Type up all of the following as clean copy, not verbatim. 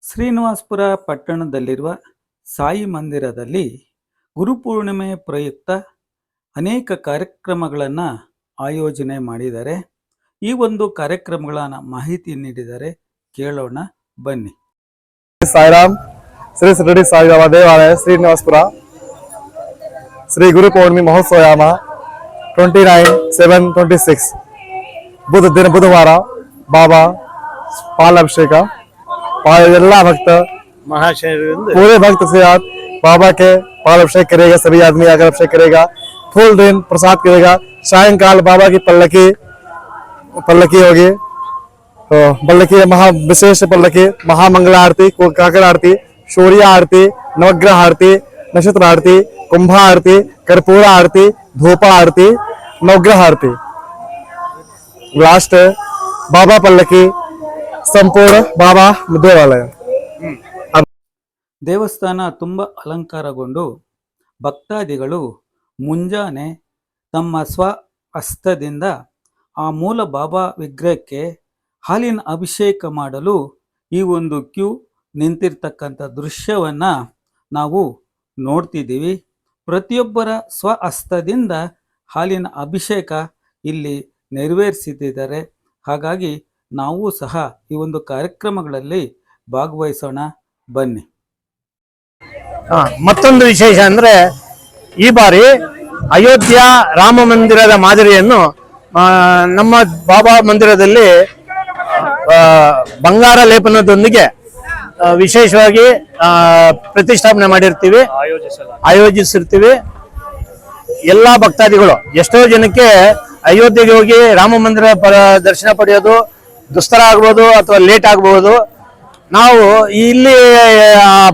ಶ್ರೀನಿವಾಸಪುರ ಪಟ್ಟಣದಲ್ಲಿರುವ ಸಾಯಿ ಮಂದಿರದಲ್ಲಿ ಗುರುಪೂರ್ಣಿಮೆ ಪ್ರಯುಕ್ತ ಅನೇಕ ಕಾರ್ಯಕ್ರಮಗಳನ್ನು ಆಯೋಜನೆ ಮಾಡಿದ್ದಾರೆ. ಈ ಒಂದು ಕಾರ್ಯಕ್ರಮಗಳ ಮಾಹಿತಿ ನೀಡಿದರೆ ಕೇಳೋಣ ಬನ್ನಿ. ಸಾಯಿರಾಮ್. ಶ್ರೀ ಶಿರಡಿ ಸಾಯಿಬಾಬಾ ದೇವಾಲಯ ಶ್ರೀನಿವಾಸಪುರ ಶ್ರೀ ಗುರು ಪೌರ್ಣಿಮೆ ಮಹೋತ್ಸವ 29/7/26 बुधवार बाबा पालाभिषेक ಎಲ್ಲ भक्त महाशय पूरे भक्त से आज बाबा के पालाभिषेक करेगा. सभी आदमी आकर अभिषेक करेगा. फूल दिन प्रसाद करेगा. सायंकाल बाबा की पल्लकी होगी. तो पल्लकी महा विशेष पल्लकी महामंगला आरती, काकड़ आरती, शौर्य आरती, नवग्रह आरती, नक्षत्र आरती, कुंभा आरती, कर्पूर आरती, धूपा आरती, नवग्रह आरती. लास्ट बाबा पल्लकी ಸಂಪೂರ್ಣ ಬಾಬಾ ದೇವಾಲಯ. ದೇವಸ್ಥಾನ ತುಂಬ ಅಲಂಕಾರಗೊಂಡು ಭಕ್ತಾದಿಗಳು ಮುಂಜಾನೆ ತಮ್ಮ ಹಸ್ತದಿಂದ ಆ ಮೂಲ ಬಾಬಾ ವಿಗ್ರಹಕ್ಕೆ ಹಾಲಿನ ಅಭಿಷೇಕ ಮಾಡಲು ಈ ಒಂದು ಕ್ಯೂ ನಿಂತಿರ್ತಕ್ಕಂಥ ದೃಶ್ಯವನ್ನು ನಾವು ನೋಡ್ತಿದ್ದೀವಿ. ಪ್ರತಿಯೊಬ್ಬರ ಸ್ವಹಸ್ತದಿಂದ ಹಾಲಿನ ಅಭಿಷೇಕ ಇಲ್ಲಿ ನೆರವೇರಿಸಿದ್ದಾರೆ. ಹಾಗಾಗಿ ನಾವು ಸಹ ಈ ಒಂದು ಕಾರ್ಯಕ್ರಮಗಳಲ್ಲಿ ಭಾಗವಹಿಸೋಣ ಬನ್ನಿ. ಮತ್ತೊಂದು ವಿಶೇಷ ಅಂದ್ರೆ ಈ ಬಾರಿ ಅಯೋಧ್ಯ ರಾಮ ಮಂದಿರದ ಮಾದರಿಯನ್ನು ನಮ್ಮ ಬಾಬಾ ಮಂದಿರದಲ್ಲಿ ಬಂಗಾರ ಲೇಪನದೊಂದಿಗೆ ವಿಶೇಷವಾಗಿ ಪ್ರತಿಷ್ಠಾಪನೆ ಮಾಡಿರ್ತೀವಿ, ಆಯೋಜಿಸಿರ್ತೀವಿ. ಎಲ್ಲಾ ಭಕ್ತಾದಿಗಳು ಎಷ್ಟೋ ಜನಕ್ಕೆ ಅಯೋಧ್ಯೆಗೆ ಹೋಗಿ ರಾಮ ಮಂದಿರ ದರ್ಶನ ಪಡೆಯೋದು ದುಸ್ತರ ಆಗ್ಬೋದು ಅಥವಾ ಲೇಟ್ ಆಗಬಹುದು. ನಾವು ಇಲ್ಲಿ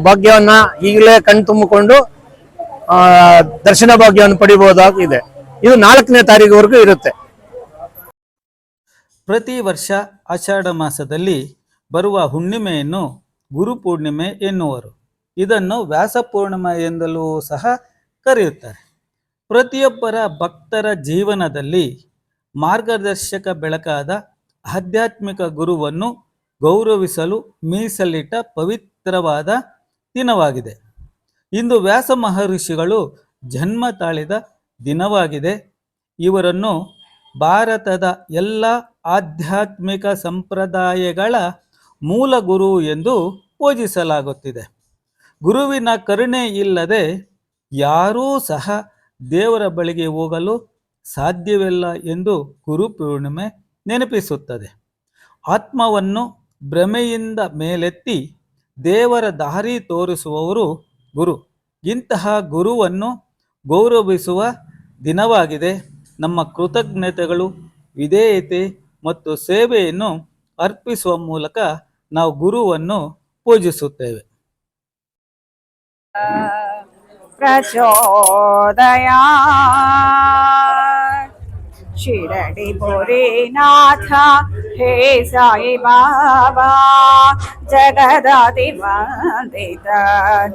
ಭಾಗ್ಯವನ್ನ ಈಗಲೇ ಕಣ್ ತುಂಬಿಕೊಂಡು ದರ್ಶನ ಭಾಗ್ಯವನ್ನು ಪಡಿಬಹುದಾಗಿದೆ. ಇದು 4ನೇ ತಾರೀಕುವರೆಗೂ ಇರುತ್ತೆ. ಪ್ರತಿ ವರ್ಷ ಆಷಾಢ ಮಾಸದಲ್ಲಿ ಬರುವ ಹುಣ್ಣಿಮೆಯನ್ನು ಗುರುಪೂರ್ಣಿಮೆ ಎನ್ನುವರು. ಇದನ್ನು ವ್ಯಾಸಪೂರ್ಣಿಮೆ ಎಂದಲೂ ಸಹ ಕರೆಯುತ್ತಾರೆ. ಪ್ರತಿಯೊಬ್ಬರ ಭಕ್ತರ ಜೀವನದಲ್ಲಿ ಮಾರ್ಗದರ್ಶಕ ಬೆಳಕಾದ ಆಧ್ಯಾತ್ಮಿಕ ಗುರುವನ್ನು ಗೌರವಿಸಲು ಮೀಸಲಿಟ್ಟ ಪವಿತ್ರವಾದ ದಿನವಾಗಿದೆ. ಇಂದು ವ್ಯಾಸ ಮಹರ್ಷಿಗಳು ಜನ್ಮ ತಾಳಿದ ದಿನವಾಗಿದೆ. ಇವರನ್ನು ಭಾರತದ ಎಲ್ಲ ಆಧ್ಯಾತ್ಮಿಕ ಸಂಪ್ರದಾಯಗಳ ಮೂಲ ಗುರು ಎಂದು ಪೂಜಿಸಲಾಗುತ್ತಿದೆ. ಗುರುವಿನ ಕರುಣೆ ಇಲ್ಲದೆ ಯಾರೂ ಸಹ ದೇವರ ಬಳಿಗೆ ಹೋಗಲು ಸಾಧ್ಯವಿಲ್ಲ ಎಂದು ಗುರುಪೂರ್ಣಿಮೆ ನೆನಪಿಸುತ್ತದೆ. ಆತ್ಮವನ್ನು ಭ್ರಮೆಯಿಂದ ಮೇಲೆತ್ತಿ ದೇವರ ದಾರಿ ತೋರಿಸುವವರು ಗುರು. ಇಂತಹ ಗುರುವನ್ನು ಗೌರವಿಸುವ ದಿನವಾಗಿದೆ. ನಮ್ಮ ಕೃತಜ್ಞತೆಗಳು, ವಿಧೇಯತೆ ಮತ್ತು ಸೇವೆಯನ್ನು ಅರ್ಪಿಸುವ ಮೂಲಕ ನಾವು ಗುರುವನ್ನು ಪೂಜಿಸುತ್ತೇವೆ. ಪ್ರಚೋದಯ ಶಿರಡಿ ಭೋರೆನಾಥ ಹೇ ಸಾಯಿ ಬಾಬಾ ಜಗದಾದಿ ವಂದಿತ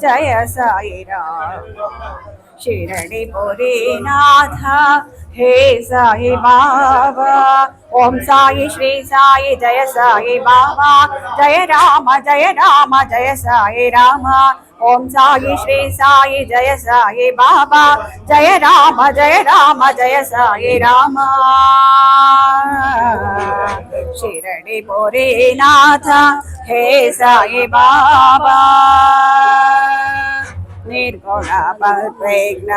ಜಯ ಸಾಯಿ ರಾಮ. ಶಿರಡಿ ಭೋರೆನಾಥ ಹೇ ಸಾಯಿ ಬಾಬಾ. ಓಂ ಸಾಯಿ ಶ್ರೀ ಸಾಯಿ ಜಯ ಸಾಯಿ ಬಾಬಾ. ಜಯ ರಾಮ ಜಯ ರಾಮ ಜಯ ಸಾಯಿ ರಾಮ. ಓಂ ಸಾಯಿ ಶ್ರೀ ಸಾಯಿ ಜಯ ಸಾಯಿ ಬಾಬಾ. ಜಯ ರಾಮ ಜಯ ರಾಮ ಜಯ ಸಾಯಿ ರಾಮ. ಶಿರಡಿ ಭೋರೆನಾಥ ಹೇ ಸಾಯಿ ಬಾಬಾ. ನಿರ್ಗುಣ ಪ್ರಜ್ಞ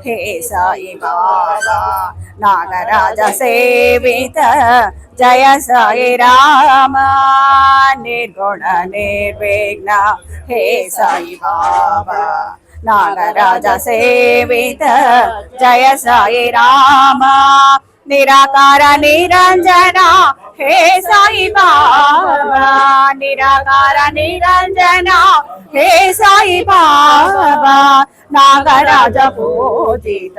ಹೇ ಸಾಯಿ ಬಾಬಾ. ನಾಗರಾಜ ಸೇವಿತ ಜಯ ಸಾಯಿ ರಾಮ. ನಿರ್ಗುಣ ನಿರ್ವಿಘ್ನ ಹೇ ಸಾಯಿ ಬಾಬಾ. ನಾಗರಾಜ ಸೇವಿತ ಜಯ ಸಾಯಿ ರಾಮ. ನಿರಾಕಾರ ನಿರಂಜನ ಹೇ ಸಾಯಿ ಬಾಬಾ. ನಿರಾಕಾರ ನಿರಂಜನ ಹೇ ಸಾಯಿ ಬಾಬಾ. ನಾಗರಾಜ ಪೂಜಿತ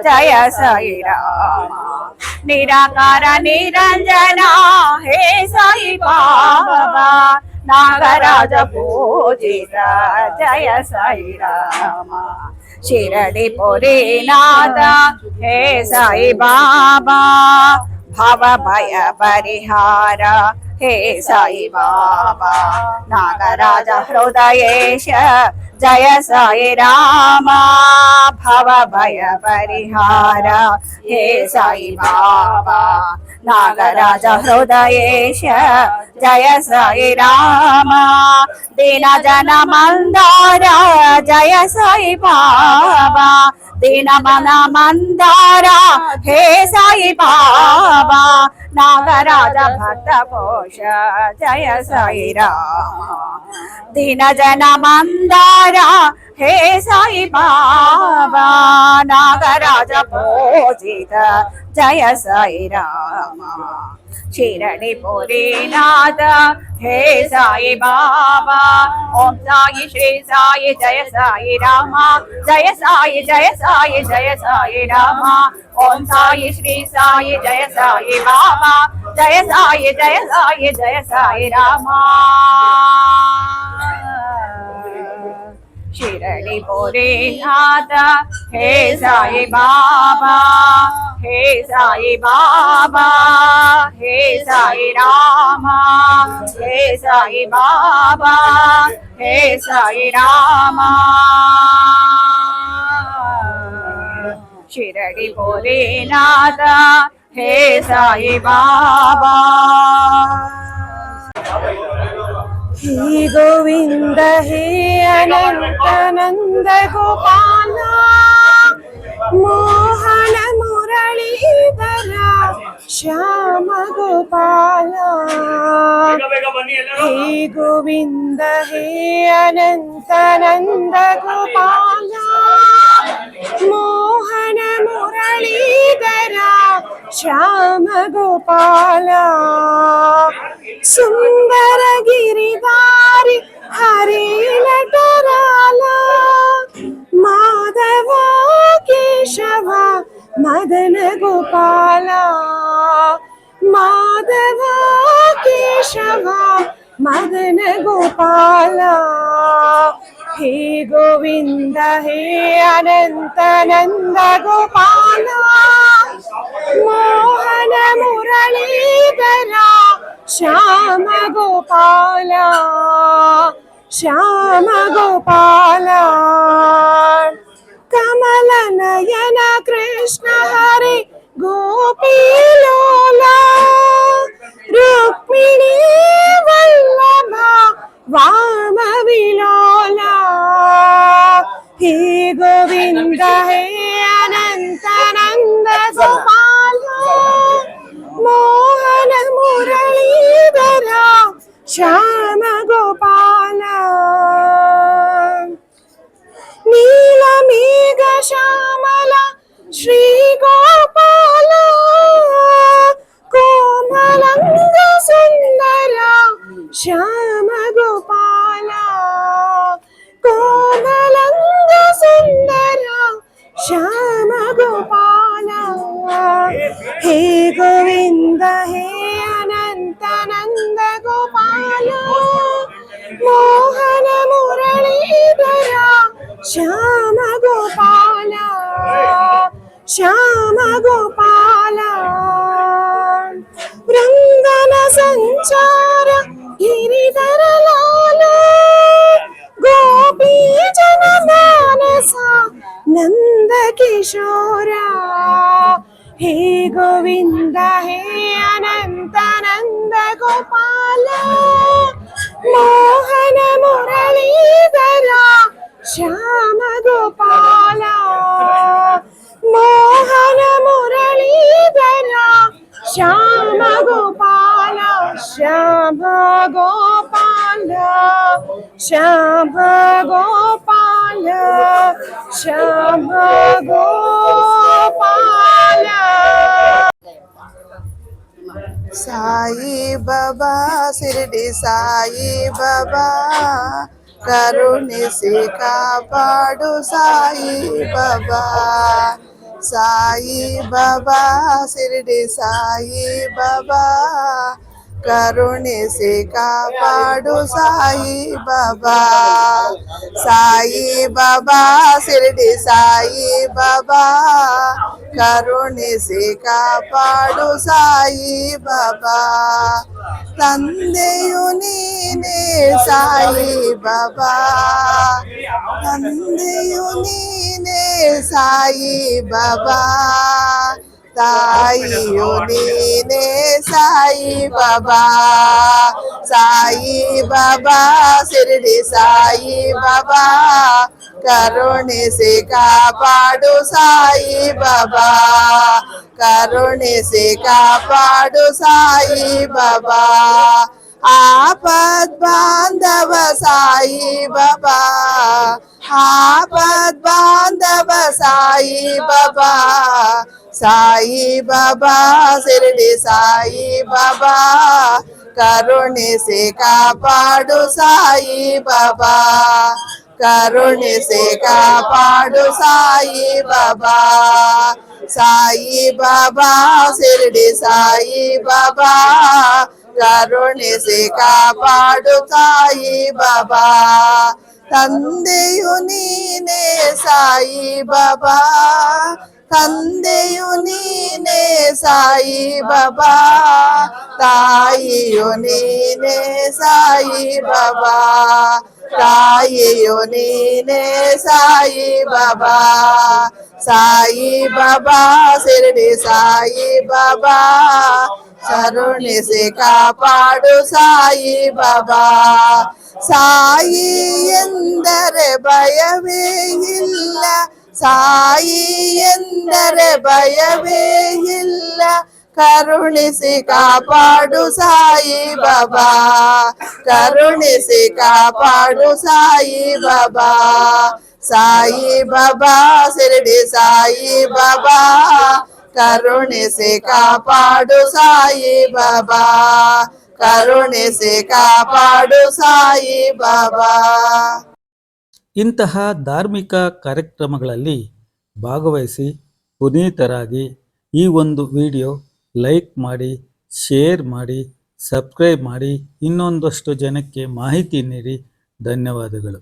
ಜಯ ಸಾಯಿ ರಾಮ. ನಿರಾಕಾರ ನಿರಂಜನ ಹೇ ಸಾಯಿ ಬಾಬಾ. ನಾಗರಾಜ ಪೂಜಿತ ಜಯ ಸಾಯಿ ರಾಮ. ಶಿರಡಿ ಪುರಿನಾಥ ಹೇ ಸಾಯಿ ಬಾಬಾ. ಭವ ಭಯ ಪರಿಹಾರ हे साई बाबा नागराज हृदयेश जय साई राम भव भय परिहार हे साई बाबा नागराज हृदयेश जय साई राम दीन जन मंदार जय साई बाबा दीन मन मंदार हे साई बाबा नागराज भक्त पोष जय साई राम दीन जन मंदार हे साई बाबा नागराज पूजित जय साई राम शिरडी पुरीनाथ हे साई बाबा ओम साई श्री साई जय साई राम जय साई जय साई जय साई राम ओम साई श्री साई जय साई बाबा जय साई जय साई जय साई राम शिरडी पुरीनाथ हे साई बाबा हे साई बाबा हे साई राम हे साई बाबा हे साई राम शिरडी पुरीनाथ हे साई बाबा हे गोविंद हे अनंतानंद गोपाल मोहन मुरलीधर श्याम गोपाल हे गोविंद हे अनंतानंद गोपाल मोहन मुरलीधर श्याम गोपाल सुंदर गिरिधारी हरे नटराला माधव केशव मदन गोपाला माधव केशव मदन गोपाला हे गोविंद हे अनंतानंद गोपाला मोहन मुरलीधर श्याम गोपाल श्याम गोपाल कमल नयन कृष्ण हरे गोपी लोला रुक्मिणी वल्लभ वाम विलोला हे गोविंद हे अनंतानंद गोपाल मोहन मुरलीधर श्याम गोपाल नील मेघ श्यामल श्री गोपाल कोमलंग सुंदर श्याम गोपाल कोमलंग सुंदर श्याम गोपाल हे गोविंद हे अनंतानंद गोपाल मोहन मुरलीधर श्याम गोपाल श्याम गोपाल रंगन संचार गिरिधर लाल गोपी जन मानसा नंद किशोरा हे गोविंद हे अनंतानंद गोपाल मोहन मुरलीधर श्याम गोपाल मोहन मुरलीधर श्याम गोपाल श्याम गोपाल श्याम गोपाल श्याम गोपाल साई बाबा शिरडी साई बाबा करुणिಸಿ ಕಾಪಾಡು ಸಾಯಿ ಬಾಬಾ ಸಾಯಿ ಬಾಬಾ ಶಿರಡಿ ಸಾಯಿ ಬಾಬಾ ಕರುಣಿಸಿ ಕಾಪಾಡು ಸಾಯಿ ಬಾಬಾ. ಸಾಯಿ ಬಾಬಾ ಶಿರಡಿ ಸಾಯಿ ಬಾಬಾ, ಕರುಣಿಸಿ ಕಾಪಾಡು ಸಾಯಿ ಬಾಬಾ. ತಂದೆಯು ನೀನೇ ಸಾಯಿ ಬಾಬಾ, ತಂದೆಯು ನೀನೇ ಸಾಯಿ ಬಾಬಾ, ತಾಯಿಯು ನೀನೇ ಸಾಯಿ ಬಾಬಾ. ಸಾಯಿ ಬಾಬಾ ಶಿರಡಿ ಸಾಯಿ ಬಾಬಾ, ಕರುಣಿಸಿ ಕಾಪಾಡು ಸಾಯಿ ಬಾಬಾ, ಕರುಣಿಸಿ ಕಾಪಾಡು ಸಾಯಿ ಬಾಬಾ. ಆಪದ್ ಬಾಂಧವ ಸಾಯಿ ಬಾಬಾ, ಆಪದ್ ಬಾಂಧವ ಸಾಯಿ ಬಾಬಾ. ಸಾಯಿ ಬಾಬಾ ಶಿರಡಿ ಸಾಯಿ ಬಾಬಾ, ಕರುಣಿಸಿ ಕಾಪಾಡು ಸಾಯಿ ಬಾಬಾ, ಕರುಣಿಸಿ ಕಾಪಾಡು ಸಾಯಿ ಬಾಬಾ. ಸಾಯಿ ಬಾಬಾ ಶಿರಡಿ ಸಾಯಿ ಬಾಬಾ, ಕರುಣಿಸಿ ಕಾಪಾಡು ಸಾಯಿ ಬಾಬಾ. ತಂದೆಯು ನೀನೇ ಸಾಯಿ ಬಾಬಾ, ತಂದೆಯು ನೀನೇ ಸಾಯಿ ಬಾಬಾ, ತಾಯಿಯು ನೀನೇ ಸಾಯಿ ಬಾಬಾ, ತಾಯಿಯು ನೀನೇ ಸಾಯಿ ಬಾಬಾ. ಸಾಯಿ ಬಾಬಾ ಶಿರಡಿ ಸಾಯಿ ಬಾಬಾ, ಕರುಣಿಸಿ ಕಾಪಾಡು ಸಾಯಿ ಬಾಬಾ. ಸಾಯಿ ಎಂದರೆ ಭಯವೇ ಇಲ್ಲ, ಸಾಯಿ ಎಂದರೆ ಭಯವೇ ಇಲ್ಲ, ಕರುಣಿಸಿ ಕಾಪಾಡು ಸಾಯಿ ಬಾಬಾ, ಕರುಣಿಸಿ ಕಾಪಾಡು ಸಾಯಿ ಬಾಬಾ. ಸಾಯಿ ಬಾಬಾ ಶಿರಡಿ ಸಾಯಿ ಬಾಬಾ, ಕರುಣಿಸಿ ಕಾಪಾಡು ಸಾಯಿ ಬಾಬಾ, ಕರುಣಿಸಿ ಕಾಪಾಡು ಸಾಯಿ ಬಾಬಾ. ಇಂತಹ ಧಾರ್ಮಿಕ ಕಾರ್ಯಕ್ರಮಗಳಲ್ಲಿ ಭಾಗವಹಿಸಿ ಪುನೀತರಾಗಿ ಈ ಒಂದು ವಿಡಿಯೋ ಲೈಕ್ ಮಾಡಿ, ಶೇರ್ ಮಾಡಿ, ಸಬ್ಸ್ಕ್ರೈಬ್ ಮಾಡಿ, ಇನ್ನೊಂದಷ್ಟು ಜನಕ್ಕೆ ಮಾಹಿತಿ ನೀಡಿ. ಧನ್ಯವಾದಗಳು.